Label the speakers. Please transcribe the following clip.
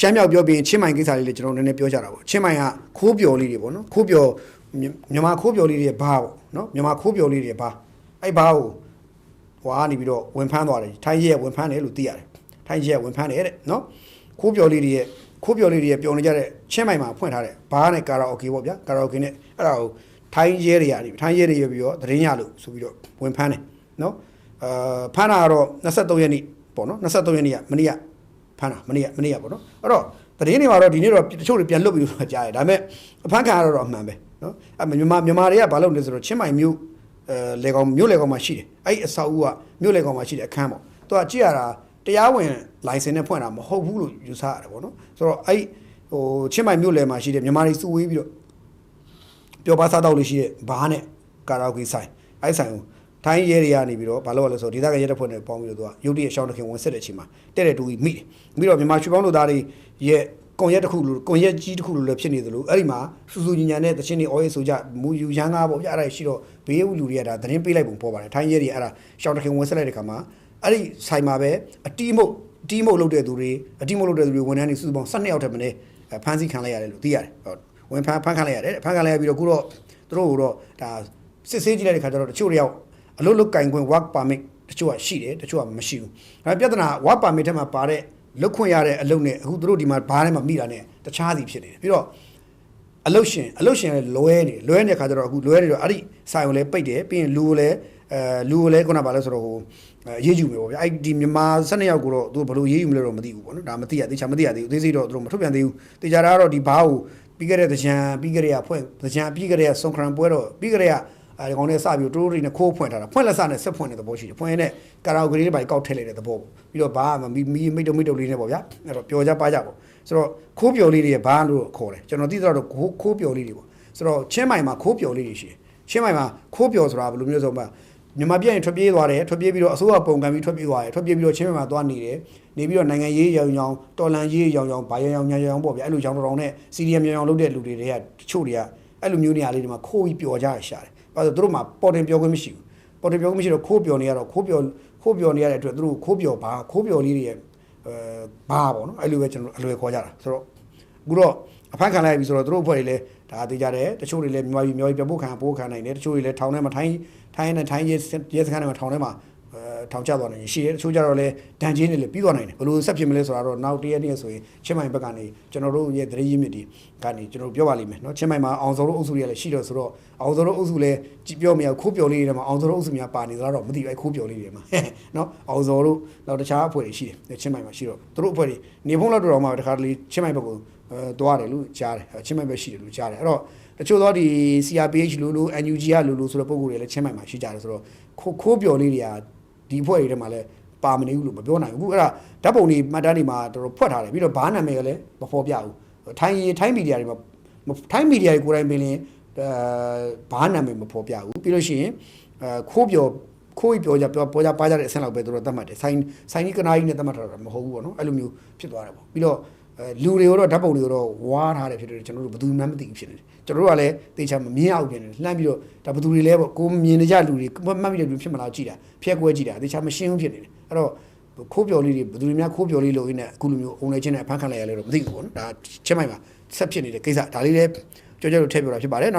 Speaker 1: ရှမ်းမြောက်ပြောပြီးချင်းမိုင်ကိစ္စလေးလည်းကျွန်တော်နည်းနည်းပြောကြတာပေါ့ချင်းမိုင်ကခိုးပျော်လေးတွေပေါ့နော်ခိုးပျော်မြန်မာခိုးပျော်လေးတွေဘာပေါ့နော်မြန်မာခိုးပျော်လေးတွေဘာအဲ့ဘာကိုဟွာနေပြီးတော့ဝင်ဖမ်းသွားတယ်ထိုင်းရဲဝင်ဖမ်းတယ်လို့သိရတယ်ထိုင်းရဲဝင်ဖမ်းတယ်တဲ့နော်ခိုးပျော်လေးတွေရဲ့ခိုးပျော်လေးတွေပျော်နေကြတဲ့ချင်းမိုင်မှာဖွင့်ထားတဲ့ဘာနဲ့ကာရာအိုကေပေါ့ဗျာကာရာအိုကေနဲ့အဲ့ဒါကိုထိုင်းရဲတွေရတယ်ထိုင်းရဲတွေရပြီးတော့သတင်းရလို့ဆိုပြီးတော့ဝင်ဖမ်းတယ်နော်ဖမ်းတာကတော့23ရက်နေ့ပေါ့နော်23ရက်နေ့ကမနေ့ကဖမ်းတာမနေ့ကပေါ့နော်အဲ့တော့သတင်းတွေမှာတော့ဒီနေ့တော့တချို့တွေပြန်လွတ်ပြီးတော့ကြားတယ်ဒါပေမဲ့အဖမ်းခံရတော့အမှန်ပဲနော်အဲ့မြန်မာတွေကဘာလုပ်လဲဆိုတော့ချင်းမိုင်မြို့လေကောင်မြို့လေကောင်မှာရှိတယ်အဲ့အဆောက်အဦကမြို့လေကောင်မှာရှိတဲ့အခန်းပေါ့သူကကြည့်ရတာတရားဝင်လိုင်စင်နဲ့ဖွင့်တာမဟုတ်ဘူးလို့ယူဆရတယ်ပေါ့နော်ဆိုတော့အဲ့ဟိုချင်းမိုင်မြို့လေမှာရှိတဲ့မြန်မာတွေစုဝေးပြီးတော့ပျော်ပါစားတော့လို့ရှိတဲ့ဘားနဲ့ကာရာအိုကေဆိုင်အဲ့ဆိုင်ကိုထိုင်းရဲတွေကနေပြီးတော့ဘာလို့လဲဆိုတော့ဒေသခံရဲတပ်ဖွဲ့နဲ့ပေါင်းပြီးတော့သူကရုတ်တရက်ရှောင်းတခင်ဝင်ဆက်တဲ့အချိန်မှာတဲ့တဲ့တူကြီးမိတယ်ပြီးတော့မြန်မာရွှေပေါင်းလူသားတွေရဲ့ကွန်ရက်တစ်ခုလိုကွန်ရက်ကြီးတစ်ခုလိုလည်းဖြစ်နေသလိုအဲ့ဒီမှာစူစူညံညံနဲ့တချင်းတွေအော်ရေးဆိုကြမူယူရန်ကားပေါ့ဗျအဲ့ဒါရှိတော့ဘေးဦးလူတွေကဒါသတင်းပေးလိုက်ပုံပေါ်ပါတယ်ထိုင်းရဲတွေအဲ့ဒါရှောင်းတခင်ဝင်ဆက်လိုက်တဲ့ခါမှာအဲ့ဒီဆိုင်မှာပဲအတီးမုတ်လုပ်တဲ့သူတွေဝန်ထမ်းတွေစုစုပေါင်း12ယောက်ထက်မနည်းဖမ်းဆီးခံလိုက်ရတယ်လို့သိရတယ်ဝင်ဖမ်းခံလိုက်ရတယ်ဖမ်းခံလိုက်ရပြီးတော့ခုတော့သူတို့ကတော့ဒါစစ်ဆေးကြည့်လိုက်တဲ့ခါကျတော့တချို့တယောက်အလုပ်လုပ်ကင်ခွင့် work permit တချို့ကရှိတယ်တချို့ကမရှိဘူးဒါပြဿနာ work permit ထဲမှာပါတဲ့လုပ်ခွင့်ရတဲ့အလုပ်နဲ့အခုတို့ဒီမှာဘားထဲမှာမိတာနဲ့တခြားစီဖြစ်နေတယ်ပြီးတော့အလုပ်ရှင်လည်းလွဲနေတဲ့ခါကျတော့အခုလွဲနေတော့အဲ့ဒီဆိုင်ကိုလည်းပိတ်တယ်ပြီးရင်လူကိုလည်းခုနကဘာလဲဆိုတော့ဟိုရေးယူမယ်ပေါ့ဗျာအဲ့ဒီမြန်မာ12ယောက်ကိုတော့သူဘယ်လိုရေးယူမလဲတော့မသိဘူးပေါ့နော်ဒါမသိရသေးချာမသိရသေးဘူးအသေးစိတ်တော့သူတို့မထုတ်ပြန်သေးဘူးတေချာတာကတော့ဒီဘားကိုပြီးခဲ့တဲ့သကြံပြီးခဲ့တဲ့ဖွင့်သကြံပြီးခဲ့တဲ့ဆွန်ခရန်ပွဲတော့ပြီးခဲ့တဲ့ဒီကောင်လေးစပြီးတိုးတွေနဲ့ခိုးဖွင့်ထားတာဖွင့်လက်စနဲ့ဆက်ဖွင့်တဲ့သဘောရှိတယ်ဖွင့်ရင်ကာရာအိုကေလေးတွေကောက်ထည့်လိုက်တဲ့သဘောပေါ့ပြီးတော့ဘာမှမိတုံလေးနဲ့ပေါ့ဗျာအဲ့တော့ပျော်ကြပါကြပေါ့ဆိုတော့ခိုးပျော်လေးတွေဘာလို့ခေါ်တယ်ကျွန်တော်သိတော့ခိုးပျော်လေးတွေပေါ့ဆိုတော့ချင်းမိုင်မှာခိုးပျော်လေးတွေရှိတယ်ချင်းမိုင်မှာခိုးပျော်ဆိုတာဘယ်လိုမျိုးဆိုမှမြန်မာပြည်ရင်ထွက်ပြေးသွားတယ်ထွက်ပြေးပြီးတော့အစိုးရပုံကံပြီးထွက်ပြေးသွားတယ်ထွက်ပြေးပြီးတော့ချင်းမိုင်မှာသွားနေတယ်နေပြီးတော့နိုင်ငံရေးရောင်ရောင်တော်လန်ရေးရောင်ရောင်ဘာရောင်ညာရောင်ပေါ့ဗျာအဲ့လိုရောင်တော်နဲ့စီရီယမ်ရောင်လုပ်တဲ့လူတွေကတချို့တွေကအဲ့လိုမျိုးနေရာလေးတွေမှာခိုးပြီးပျော်ကြရရှာတယ်ဘာလို့သူတို့မှာပေါ်တင်ပြောခွင့်မရှိဘူးပေါ်တင်ပြောခွင့်မရှိတော့ခိုးပျော်နေရတော့ခိုးပျော်နေရတဲ့အတွက်သူတို့ခိုးပျော်လေးတွေရဲ့ဘာပေါ့နော်အဲ့လိုပဲကျွန်တော်အလွယ်ခေါ်ကြတာဆိုတော့အခုတော့အဖမ်းခံလိုက်ပြီဆိုတော့သူတို့အဖွဲ့တွေလည်းဒါသိကြတယ်တချို့တွေလည်းမြန်မာပြည်ပြပို့ခံနိုင်တယ်တချို့တွေလည်းထောင်ထဲမှာထိုင်းရဲစခန်းထဲမှာထောင်ထဲမှာထောင်ချသွားနိုင်ရှိတယ်တချို့ကြတော့လည်းဒဏ်ကြေးနဲ့လည်းပြီးသွားနိုင်တယ်ဘယ်လိုဆက်ဖြစ်မလဲဆိုတာတော့နောက်တရက်နေ့ဆိုရင်ချင်းမိုင်ဘက်ကနေကျွန်တော်တို့ရဲ့သတင်းရင်းမြစ်တွေကနေကျွန်တော်ပြောပါလိမ့်မယ်เนาะချင်းမိုင်မှာအောင်စောတို့အုပ်စုတွေလည်းရှိတော့ဆိုတော့အောင်စောတို့အုပ်စုလည်းပြောမရခိုးပျော်လေးတွေမှာအောင်စောတို့အုပ်စုများပါနေသလားတော့မသိဘူးခိုးပျော်လေးတွေမှာเนาะအောင်စောတို့နောက်တခြားအဖွဲ့တွေရှိတယ်ချင်းမိုင်မှာရှိတော့သူတို့အဖွဲ့တွေနေဖုံးလောက်တော့မှတခါတလေချင်းမိုင်ဘက်ကိုသွားတယ်လို့ကြားတယ်ချင်းမိုင်ဘက်ရှိတယ်လို့ကြားတယ်အဲ့တော့တချို့သောဒီ CRPH လို့ NUG ကလို့ဆိုတဲ့ပုံကိုယ်တွေလည်းချင်းမိုင်မှာရှိကြတယ်ဆိုတော့ခိုးပျော်လေးတွေကဒီအဖွဲ့တွေထဲမှာလည်းပါမနေဘူးလို့မပြောနိုင်ဘူးအခုအဲ့ဒါဓာတ်ပုံတွေမှတ်တမ်းတွေမှာတော်တော်ဖွက်ထားတယ်ပြီးတော့ဘာနာမည်ကလည်းမဖော်ပြဘူးထိုင်းမီဒီယာတွေမှာထိုင်းမီဒီယာတွေကိုယ်တိုင်ပင်လည်းဘာနာမည်မဖော်ပြဘူးပြီးလို့ရှိရင်ခိုးပြောကြပါကြတဲ့အဆင့်လောက်ပဲသူတို့သတ်မှတ်တယ်ဆိုင်ကြီးကနာကြီးနဲ့သတ်မှတ်ထားတာမဟုတ်ဘူးပေါ့နော်အဲ့လိုမျိုးဖြစ်သွားတယ်ပေါ့ပြီးတော့လူတွေတော့ဓာတ်ပုံတွေတော့ဝါးထားတယ်ဖြစ်တယ်ကျွန်တော်တို့ဘယ်သူမှမသိဘူးဖြစ်နေတယ်ကျွန်တော်တို့ကလည်းတေချာမမြင်အောင်ဖြစ်နေတယ်လှမ်းပြီးတော့ဒါဘယ်သူတွေလဲပေါ့ကိုမြင်နေကြလူတွေမှတ်မိတဲ့လူဖြစ်မလားကြည့်တာဖျက်ကွဲကြည့်တာတေချာမရှင်းဘူးဖြစ်နေတယ်အဲ့တော့ခိုးပျော်လေးတွေဘယ်သူတွေများခိုးပျော်လေးလို့ရင်းနဲ့အခုလိုမျိုးအုံနေချင်းနဲ့အဖမ်းခံလိုက်ရလဲတော့မသိဘူးပေါ့နော်ဒါချက်မိုက်မှာဆက်ဖြစ်နေတဲ့ကိစ္စဒါလေးလည်းကြောက်လို့ထည့်ပြောတာဖြစ်ပါတယ်နောက်